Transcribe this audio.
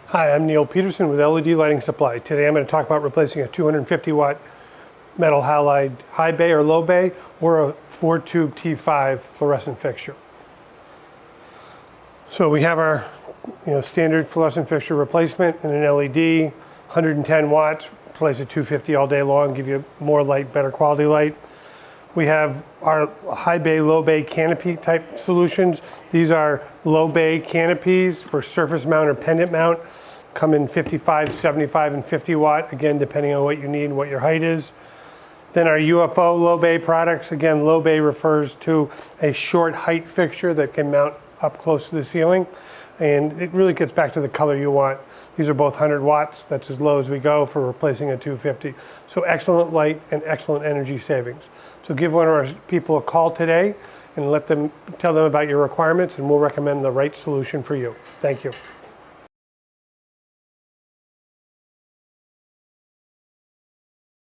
Hi, I'm Neil Peterson with LED Lighting Supply. Today I'm going to talk about replacing a 250 watt metal halide high bay or low bay or a 4-tube T5 fluorescent fixture. So we have our standard fluorescent fixture replacement in an LED, 110 watts, replace a 250 all day long, give you more light, better quality light. We have our high bay, low bay canopy type solutions. These are low bay canopies for surface mount or pendant mount. Come in 55, 75, and 50 watt, again, depending on what you need and what your height is. Then our UFO low bay products, again, low bay refers to a short height fixture that can mount up close to the ceiling. And it really gets back to the color you want. These are both 100 watts, that's as low as we go for replacing a 250. So excellent light and excellent energy savings. So give one of our people a call today and tell them about your requirements, and we'll recommend the right solution for you. Thank you.